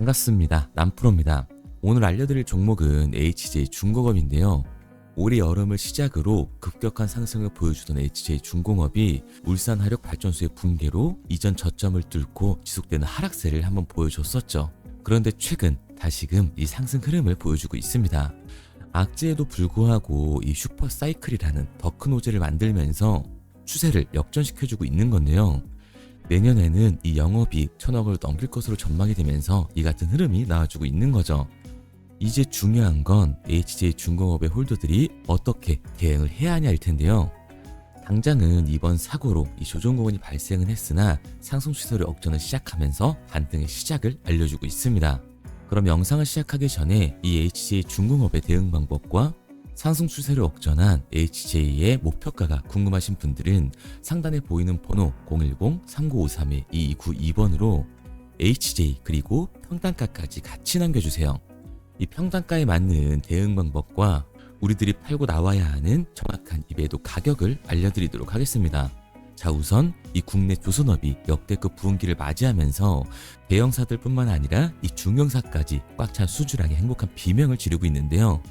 반갑습니다. 남프로입니다. 오늘 알려드릴 종목은 HJ중공업인데요. 올해 여름을 시작으로 급격한 상승을 보여주던 HJ중공업이 울산화력발전소의 붕괴로 이전 저점을 뚫고 지속되는 하락세를 한번 보여줬었죠. 그런데 최근 다시금 이 상승 흐름을 보여주고 있습니다. 악재에도 불구하고 이 슈퍼사이클이라는 더 큰 호재를 만들면서 추세를 역전시켜주고 있는 건데요. 내년에는 이 영업이익 1000억을 넘길 것으로 전망이 되면서 이 같은 흐름이 나와주고 있는 거죠. 이제 중요한 건 HJ중공업의 홀더들이 어떻게 대응을 해야 하냐일 텐데요. 당장은 이번 사고로 이 조정고건이 발생은 했으나 상승 추세를 역전을 시작하면서 반등의 시작을 알려주고 있습니다. 그럼 영상을 시작하기 전에 이 HJ중공업의 대응 방법과 상승 추세를 역전한 HJ의 목표가가 궁금하신 분들은 상단에 보이는 번호 010-3953-2292번으로 HJ 그리고 평단가까지 같이 남겨주세요. 이 평단가에 맞는 대응 방법과 우리들이 팔고 나와야 하는 정확한 이 매도 가격을 알려드리도록 하겠습니다. 자, 우선 이 국내 조선업이 역대급 부흥기를 맞이하면서 대형사들 뿐만 아니라 이 중형사까지 꽉 찬 수주랑의 행복한 비명을 지르고 있는데요.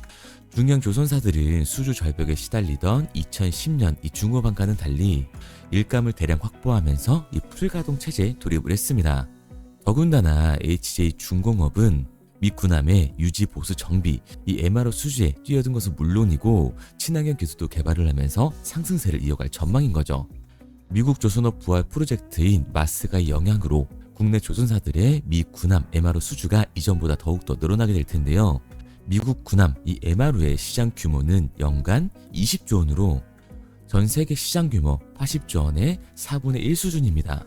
중형 조선사들은 수주 절벽에 시달리던 2010년 이 중후반과는 달리 일감을 대량 확보하면서 이 풀가동 체제에 돌입을 했습니다. 더군다나 HJ중공업은 미군함의 유지 보수 정비, 이 MRO 수주에 뛰어든 것은 물론이고 친환경 기술도 개발을 하면서 상승세를 이어갈 전망인 거죠. 미국 조선업 부활 프로젝트인 마스가의 영향으로 국내 조선사들의 미 군함 MRO 수주가 이전보다 더욱더 늘어나게 될 텐데요. 미국 군함 이 MRO의 시장 규모는 연간 20조 원으로 전 세계 시장 규모 80조 원의 4분의 1 수준입니다.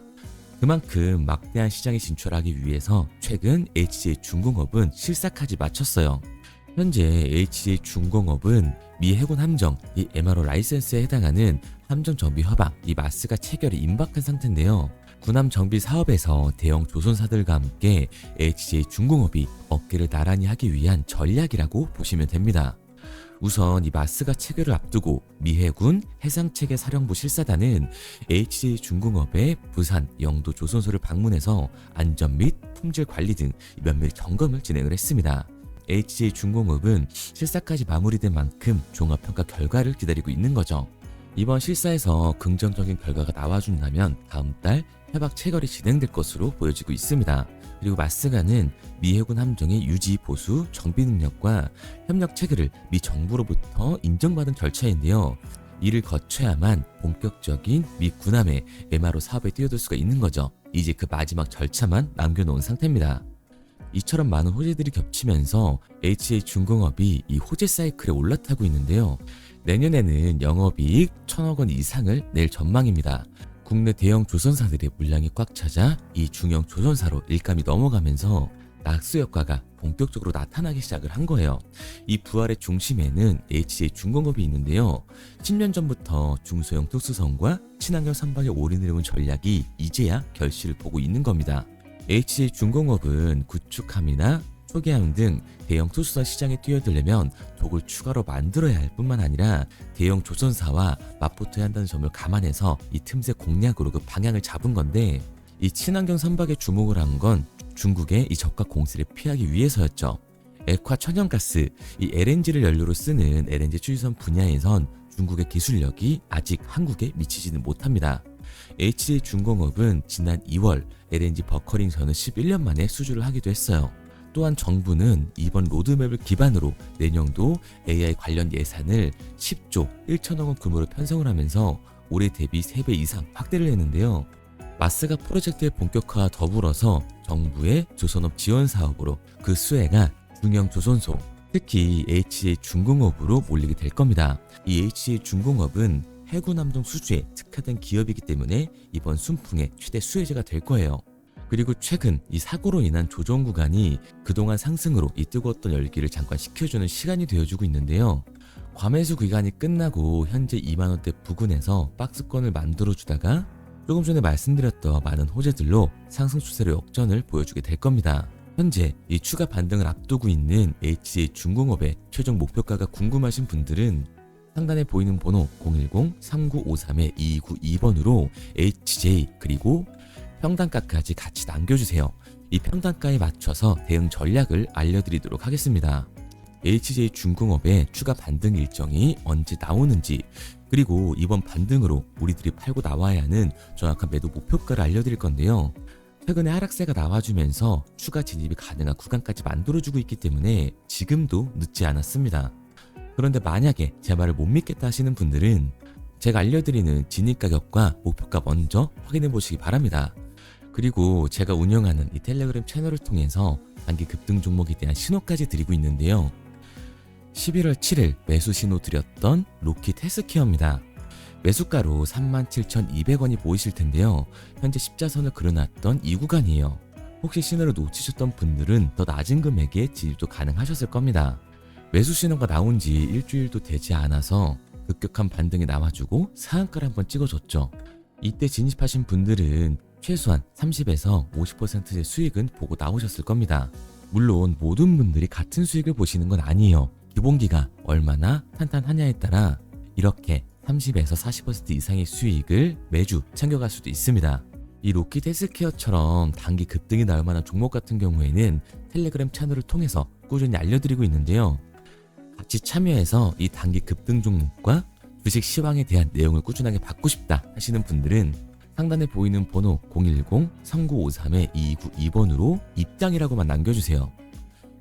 그만큼 막대한 시장에 진출하기 위해서 최근 HJ중공업은 실사까지 마쳤어요. 현재 HJ중공업은 미 해군 함정 이 MRO 라이센스에 해당하는 함정 정비 협약 이 마스가 체결이 임박한 상태인데요. 군함 정비 사업에서 대형 조선사들과 함께 HJ중공업이 어깨를 나란히 하기 위한 전략이라고 보시면 됩니다. 우선 이 마스가 체결을 앞두고 미 해군 해상체계 사령부 실사단은 HJ중공업의 부산, 영도 조선소를 방문해서 안전 및 품질 관리 등 면밀 점검을 진행을 했습니다. HJ중공업은 실사까지 마무리된 만큼 종합평가 결과를 기다리고 있는 거죠. 이번 실사에서 긍정적인 결과가 나와준다면 다음 달 협약 체결이 진행될 것으로 보여지고 있습니다. 그리고 마스가는 미 해군 함정의 유지, 보수, 정비 능력과 협력 체계를 미 정부로부터 인정받은 절차인데요. 이를 거쳐야만 본격적인 미 군함의 MRO 사업에 뛰어들 수가 있는 거죠. 이제 그 마지막 절차만 남겨놓은 상태입니다. 이처럼 많은 호재들이 겹치면서 HJ중공업이 이 호재 사이클에 올라타고 있는데요. 내년에는 영업이익 1000억 원 이상을 낼 전망입니다. 국내 대형 조선사들의 물량이 꽉 차자 이 중형 조선사로 일감이 넘어가면서 낙수 효과가 본격적으로 나타나기 시작을 한 거예요. 이 부활의 중심에는 HJ중공업이 있는데요. 10년 전부터 중소형 특수선과 친환경 선박에 올인을 해온 전략이 이제야 결실을 보고 있는 겁니다. HJ중공업은 구축함이나 초계함 등 대형 투수선 시장에 뛰어들려면 독을 추가로 만들어야 할 뿐만 아니라 대형 조선사와 맞붙어야 한다는 점을 감안해서 이 틈새 공략으로 그 방향을 잡은 건데, 이 친환경 선박에 주목을 한 건 중국의 이 저가 공세를 피하기 위해서였죠. 액화 천연가스, 이 LNG를 연료로 쓰는 LNG 추진선 분야에선 중국의 기술력이 아직 한국에 미치지는 못합니다. HJ중공업은 지난 2월 LNG 버커링선을 11년 만에 수주를 하기도 했어요. 또한 정부는 이번 로드맵을 기반으로 내년도 AI 관련 예산을 10조 1천억 원 규모로 편성을 하면서 올해 대비 3배 이상 확대를 했는데요. 마스가 프로젝트의 본격화와 더불어서 정부의 조선업 지원 사업으로 그 수혜가 중형 조선소, 특히 HJ중공업으로 몰리게 될 겁니다. 이 HJ중공업은 해군 함정 수주에 특화된 기업이기 때문에 이번 순풍의 최대 수혜자가 될 거예요. 그리고 최근 이 사고로 인한 조정 구간이 그동안 상승으로 이 뜨거웠던 열기를 잠깐 식혀주는 시간이 되어주고 있는데요. 과매수 기간이 끝나고 현재 2만원대 부근에서 박스권을 만들어주다가 조금 전에 말씀드렸던 많은 호재들로 상승 추세로 역전을 보여주게 될 겁니다. 현재 이 추가 반등을 앞두고 있는 HJ중공업의 최종 목표가가 궁금하신 분들은 상단에 보이는 번호 010-3953-2292번으로 HJ 그리고 평단가까지 같이 남겨주세요. 이 평단가에 맞춰서 대응 전략을 알려드리도록 하겠습니다. HJ중공업의 추가 반등 일정이 언제 나오는지, 그리고 이번 반등으로 우리들이 팔고 나와야 하는 정확한 매도 목표가를 알려드릴 건데요. 최근에 하락세가 나와주면서 추가 진입이 가능한 구간까지 만들어주고 있기 때문에 지금도 늦지 않았습니다. 그런데 만약에 제 말을 못 믿겠다 하시는 분들은 제가 알려드리는 진입 가격과 목표가 먼저 확인해 보시기 바랍니다. 그리고 제가 운영하는 이 텔레그램 채널을 통해서 단기 급등 종목에 대한 신호까지 드리고 있는데요. 11월 7일 매수 신호 드렸던 로킷 헬스케어입니다. 매수가로 37,200원이 보이실 텐데요. 현재 십자선을 그려놨던 이 구간이에요. 혹시 신호를 놓치셨던 분들은 더 낮은 금액에 진입도 가능하셨을 겁니다. 매수 신호가 나온 지 일주일도 되지 않아서 급격한 반등이 나와주고 상한가를 한번 찍어줬죠. 이때 진입하신 분들은 최소한 30에서 50%의 수익은 보고 나오셨을 겁니다. 물론 모든 분들이 같은 수익을 보시는 건 아니에요. 기본기가 얼마나 탄탄하냐에 따라 이렇게 30에서 40% 이상의 수익을 매주 챙겨갈 수도 있습니다. 이 로킷 헬스케어처럼 단기 급등이 나올 만한 종목 같은 경우에는 텔레그램 채널을 통해서 꾸준히 알려드리고 있는데요. 같이 참여해서 이 단기 급등 종목과 주식 시황에 대한 내용을 꾸준하게 받고 싶다 하시는 분들은 상단에 보이는 번호 010-3953-2292번으로 입장이라고만 남겨주세요.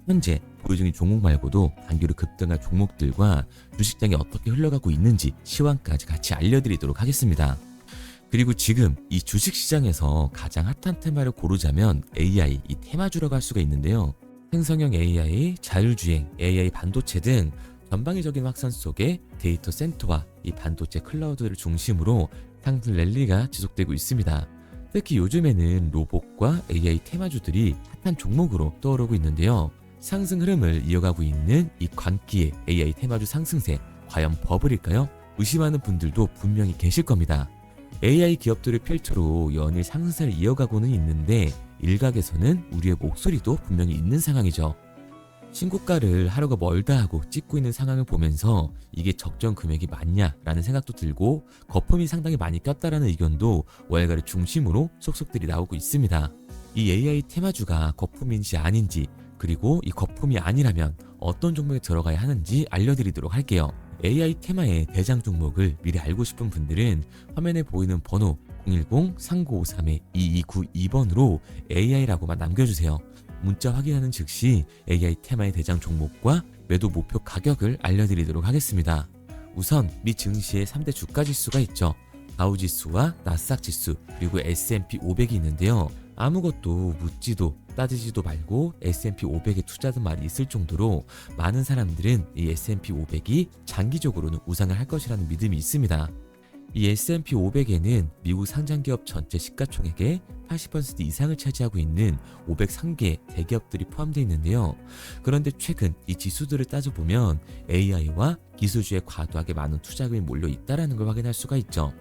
현재 보유 중인 종목 말고도 단기로 급등할 종목들과 주식장이 어떻게 흘러가고 있는지 시황까지 같이 알려드리도록 하겠습니다. 그리고 지금 이 주식시장에서 가장 핫한 테마를 고르자면 AI, 이 테마주라고 할 수가 있는데요. 생성형 AI, 자율주행, AI 반도체 등 전방위적인 확산 속에 데이터 센터와 이 반도체 클라우드를 중심으로 상승 랠리가 지속되고 있습니다. 특히 요즘에는 로봇과 AI 테마주들이 핫한 종목으로 떠오르고 있는데요. 상승 흐름을 이어가고 있는 이 광기의 AI 테마주 상승세, 과연 버블일까요? 의심하는 분들도 분명히 계실 겁니다. AI 기업들을 필두로 연일 상승세를 이어가고는 있는데 일각에서는 우리의 목소리도 분명히 있는 상황이죠. 신고가를 하루가 멀다 하고 찍고 있는 상황을 보면서 이게 적정 금액이 맞냐라는 생각도 들고 거품이 상당히 많이 꼈다라는 의견도 월가를 중심으로 속속들이 나오고 있습니다. 이 AI 테마주가 거품인지 아닌지, 그리고 이 거품이 아니라면 어떤 종목에 들어가야 하는지 알려드리도록 할게요. AI 테마의 대장 종목을 미리 알고 싶은 분들은 화면에 보이는 번호 010-3953-2292번으로 AI라고만 남겨주세요. 문자 확인하는 즉시 AI 테마의 대장 종목과 매도 목표 가격을 알려드리도록 하겠습니다. 우선 미 증시의 3대 주가지수가 있죠. 다우지수와 나스닥지수 그리고 S&P 500이 있는데요. 아무것도 묻지도 따지지도 말고 S&P 500에 투자든 말이 있을 정도로 많은 사람들은 이 S&P 500이 장기적으로는 우상을 할 것이라는 믿음이 있습니다. 이 S&P 500에는 미국 상장기업 전체 시가총액의 80% 이상을 차지하고 있는 503개 대기업들이 포함되어 있는데요. 그런데 최근 이 지수들을 따져보면 AI와 기술주에 과도하게 많은 투자금이 몰려 있다는 걸 확인할 수가 있죠.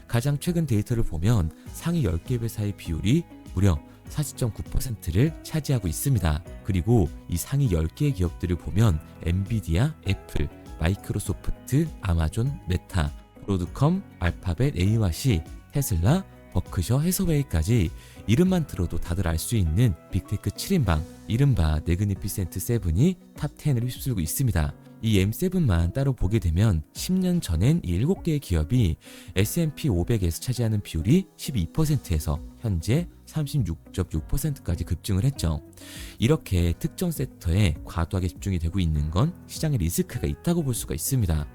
가장 최근 데이터를 보면 상위 10개 회사의 비율이 무려 40.9%를 차지하고 있습니다. 그리고 이 상위 10개의 기업들을 보면 엔비디아, 애플, 마이크로소프트, 아마존, 메타, 브로드컴, 알파벳, A와 C, 테슬라, 버크셔, 해서웨이까지 이름만 들어도 다들 알 수 있는 빅테크 7인방, 이른바 네그니피센트 세븐이 탑 10을 휩쓸고 있습니다. 이 M7만 따로 보게 되면 10년 전엔 이 7개의 기업이 S&P 500에서 차지하는 비율이 12%에서 현재 36.6%까지 급증을 했죠. 이렇게 특정 섹터에 과도하게 집중이 되고 있는 건 시장의 리스크가 있다고 볼 수가 있습니다.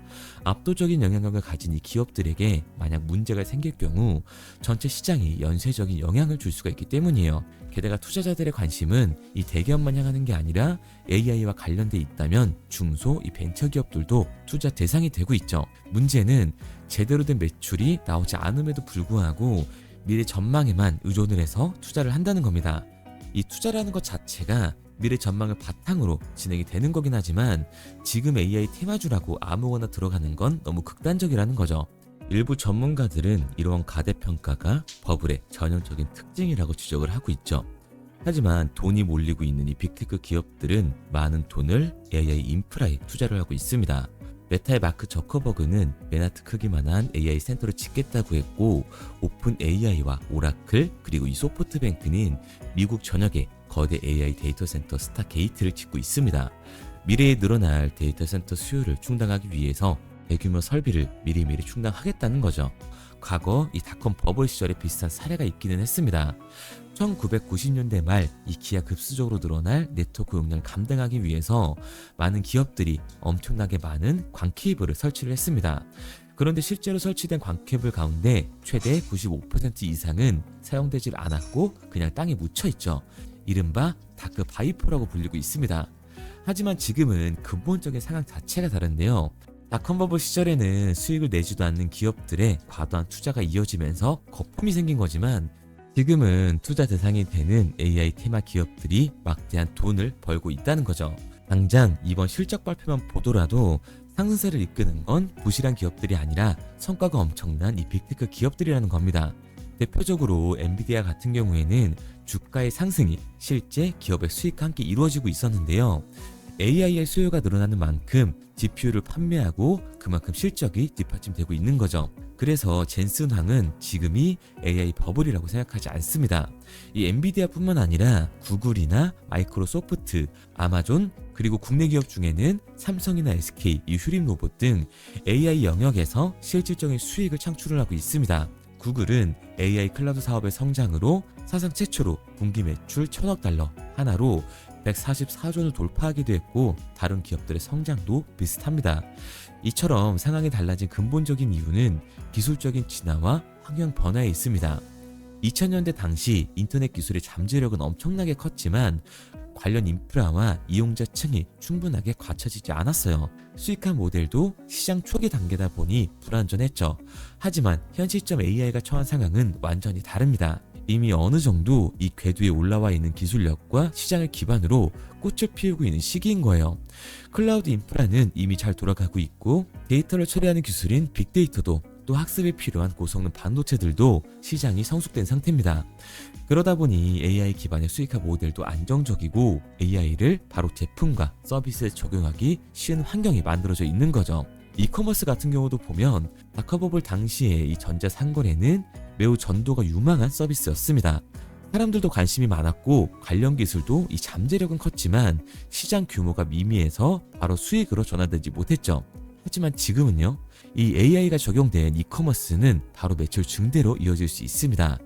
압도적인 영향력을 가진 이 기업들에게 만약 문제가 생길 경우 전체 시장이 연쇄적인 영향을 줄 수가 있기 때문이에요. 게다가 투자자들의 관심은 이 대기업만 향하는 게 아니라 AI와 관련돼 있다면 중소 이 벤처기업들도 투자 대상이 되고 있죠. 문제는 제대로 된 매출이 나오지 않음에도 불구하고 미래 전망에만 의존을 해서 투자를 한다는 겁니다. 이 투자라는 것 자체가 미래 전망을 바탕으로 진행이 되는 거긴 하지만 지금 AI 테마주라고 아무거나 들어가는 건 너무 극단적이라는 거죠. 일부 전문가들은 이러한 가대평가가 버블의 전형적인 특징이라고 지적을 하고 있죠. 하지만 돈이 몰리고 있는 이 빅테크 기업들은 많은 돈을 AI 인프라에 투자를 하고 있습니다. 메타의 마크 저커버그는 맨하트 크기만한 AI 센터를 짓겠다고 했고, 오픈 AI와 오라클 그리고 이 소프트뱅크는 미국 전역에 거대 AI 데이터 센터 스타게이트를 짓고 있습니다. 미래에 늘어날 데이터 센터 수요를 충당하기 위해서 대규모 설비를 미리미리 충당하겠다는 거죠. 과거 이 닷컴 버블 시절에 비슷한 사례가 있기는 했습니다. 1990년대 말 이 기하 급수적으로 늘어날 네트워크 용량을 감당하기 위해서 많은 기업들이 엄청나게 많은 광 케이블을 설치를 했습니다. 그런데 실제로 설치된 광 케이블 가운데 최대 95% 이상은 사용되질 않았고 그냥 땅에 묻혀 있죠. 이른바 다크 파이프라고 불리고 있습니다. 하지만 지금은 근본적인 상황 자체가 다른데요. 닷컴 버블 시절에는 수익을 내지도 않는 기업들의 과도한 투자가 이어지면서 거품이 생긴 거지만, 지금은 투자 대상이 되는 AI 테마 기업들이 막대한 돈을 벌고 있다는 거죠. 당장 이번 실적 발표만 보더라도 상승세를 이끄는 건 부실한 기업들이 아니라 성과가 엄청난 이 빅테크 기업들이라는 겁니다. 대표적으로 엔비디아 같은 경우에는 주가의 상승이 실제 기업의 수익과 함께 이루어지고 있었는데요. AI의 수요가 늘어나는 만큼 GPU를 판매하고 그만큼 실적이 뒷받침되고 있는 거죠. 그래서 젠슨 황은 지금이 AI 버블이라고 생각하지 않습니다. 이 엔비디아뿐만 아니라 구글이나 마이크로소프트, 아마존, 그리고 국내 기업 중에는 삼성이나 SK, 이 휴림로봇 등 AI 영역에서 실질적인 수익을 창출을 하고 있습니다. 구글은 AI 클라우드 사업의 성장으로 사상 최초로 분기 매출 1,000억 달러 하나로 144조를 돌파하기도 했고, 다른 기업들의 성장도 비슷합니다. 이처럼 상황이 달라진 근본적인 이유는 기술적인 진화와 환경 변화에 있습니다. 2000년대 당시 인터넷 기술의 잠재력은 엄청나게 컸지만 관련 인프라와 이용자층이 충분하게 갖춰지지 않았어요. 수익한 모델도 시장 초기 단계다 보니 불완전했죠. 하지만 현 시점 AI가 처한 상황은 완전히 다릅니다. 이미 어느 정도 이 궤도에 올라와 있는 기술력과 시장을 기반으로 꽃을 피우고 있는 시기인 거예요. 클라우드 인프라는 이미 잘 돌아가고 있고, 데이터를 처리하는 기술인 빅데이터도, 또 학습에 필요한 고성능 반도체들도 시장이 성숙된 상태입니다. 그러다 보니 AI 기반의 수익화 모델도 안정적이고 AI를 바로 제품과 서비스에 적용하기 쉬운 환경이 만들어져 있는 거죠. 이커머스 같은 경우도 보면 닷컴버블 당시에 이 전자상거래는 매우 전도가 유망한 서비스였습니다. 사람들도 관심이 많았고 관련 기술도 이 잠재력은 컸지만 시장 규모가 미미해서 바로 수익으로 전환되지 못했죠. 하지만 지금은요, 이 AI가 적용된 이커머스는 바로 매출 증대로 이어질 수 있습니다.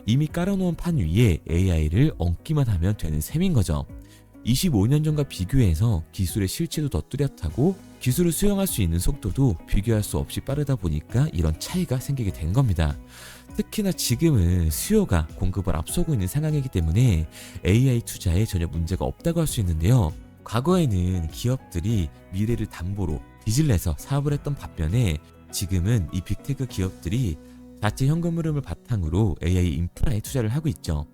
이미 깔아놓은 판 위에 AI를 얹기만 하면 되는 셈인 거죠. 25년 전과 비교해서 기술의 실체도 더 뚜렷하고 기술을 수용할 수 있는 속도도 비교할 수 없이 빠르다 보니까 이런 차이가 생기게 된 겁니다. 특히나 지금은 수요가 공급을 앞서고 있는 상황이기 때문에 AI 투자에 전혀 문제가 없다고 할 수 있는데요. 과거에는 기업들이 미래를 담보로 빚을 내서 사업을 했던 반면에 지금은 이 빅테크 기업들이 자체 현금 흐름을 바탕으로 AI 인프라에 투자를 하고 있죠.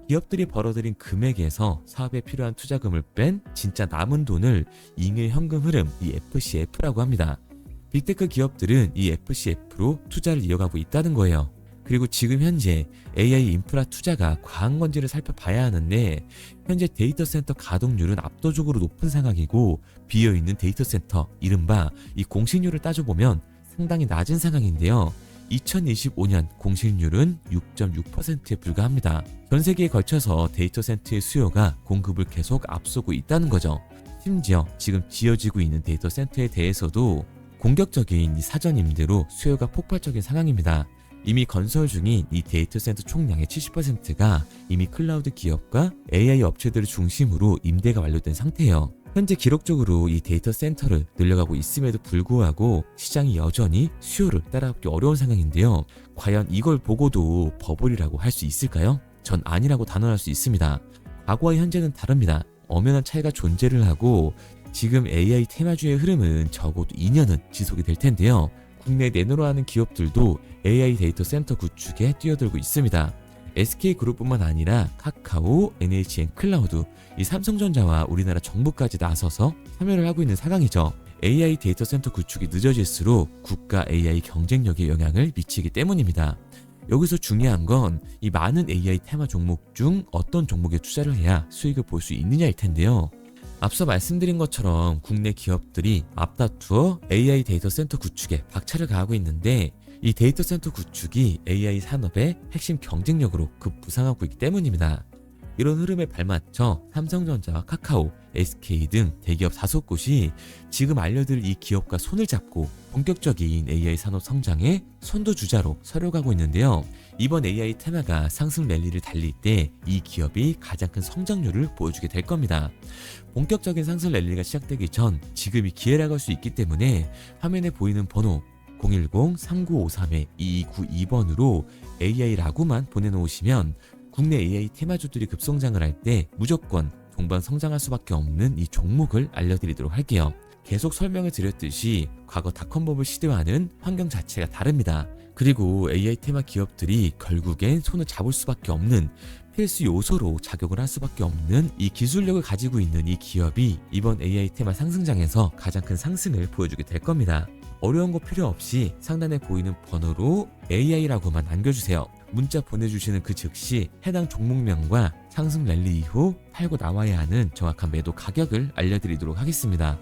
기업들이 벌어들인 금액에서 사업에 필요한 투자금을 뺀 진짜 남은 돈을 잉여 현금 흐름, 이 FCF라고 합니다. 빅테크 기업들은 이 FCF로 투자를 이어가고 있다는 거예요. 그리고 지금 현재 AI 인프라 투자가 과한 건지를 살펴봐야 하는데, 현재 데이터 센터 가동률은 압도적으로 높은 상황이고 비어있는 데이터 센터, 이른바 이 공실률을 따져보면 상당히 낮은 상황인데요. 2025년 공실률은 6.6%에 불과합니다. 전 세계에 걸쳐서 데이터 센터의 수요가 공급을 계속 앞서고 있다는 거죠. 심지어 지금 지어지고 있는 데이터 센터에 대해서도 공격적인 이 사전 임대로 수요가 폭발적인 상황입니다. 이미 건설 중인 이 데이터 센터 총량의 70%가 이미 클라우드 기업과 AI 업체들을 중심으로 임대가 완료된 상태예요. 현재 기록적으로 이 데이터 센터를 늘려가고 있음에도 불구하고 시장이 여전히 수요를 따라잡기 어려운 상황인데요. 과연 이걸 보고도 버블이라고 할 수 있을까요? 전 아니라고 단언할 수 있습니다. 과거와 현재는 다릅니다. 엄연한 차이가 존재를 하고 지금 AI 테마주의 흐름은 적어도 2년은 지속이 될 텐데요. 국내 내노라 하는 기업들도 AI 데이터 센터 구축에 뛰어들고 있습니다. SK그룹뿐만 아니라 카카오, NHN 클라우드, 이 삼성전자와 우리나라 정부까지 나서서 참여를 하고 있는 상황이죠. AI 데이터 센터 구축이 늦어질수록 국가 AI 경쟁력에 영향을 미치기 때문입니다. 여기서 중요한 건 이 많은 AI 테마 종목 중 어떤 종목에 투자를 해야 수익을 볼 수 있느냐일 텐데요. 앞서 말씀드린 것처럼 국내 기업들이 앞다투어 AI 데이터 센터 구축에 박차를 가하고 있는데, 이 데이터 센터 구축이 AI 산업의 핵심 경쟁력으로 급부상하고 있기 때문입니다. 이런 흐름에 발맞춰 삼성전자와 카카오, SK 등 대기업 5곳이 지금 알려드릴 이 기업과 손을 잡고 본격적인 AI 산업 성장에 선두주자로 서려가고 있는데요. 이번 AI 테마가 상승 랠리를 달릴 때 이 기업이 가장 큰 성장률을 보여주게 될 겁니다. 본격적인 상승 랠리가 시작되기 전 지금이 기회라고 할 수 있기 때문에 화면에 보이는 번호 010-3953-2292번으로 AI라고만 보내놓으시면 국내 AI 테마주들이 급성장을 할 때 무조건 동반 성장할 수밖에 없는 이 종목을 알려드리도록 할게요. 계속 설명을 드렸듯이 과거 닷컴버블 시대와는 환경 자체가 다릅니다. 그리고 AI 테마 기업들이 결국엔 손을 잡을 수밖에 없는 필수 요소로 작용을 할 수밖에 없는 이 기술력을 가지고 있는 이 기업이 이번 AI 테마 상승장에서 가장 큰 상승을 보여주게 될 겁니다. 어려운 거 필요 없이 상단에 보이는 번호로 AI라고만 남겨주세요. 문자 보내주시는 그 즉시 해당 종목명과 상승 랠리 이후 팔고 나와야 하는 정확한 매도 가격을 알려드리도록 하겠습니다.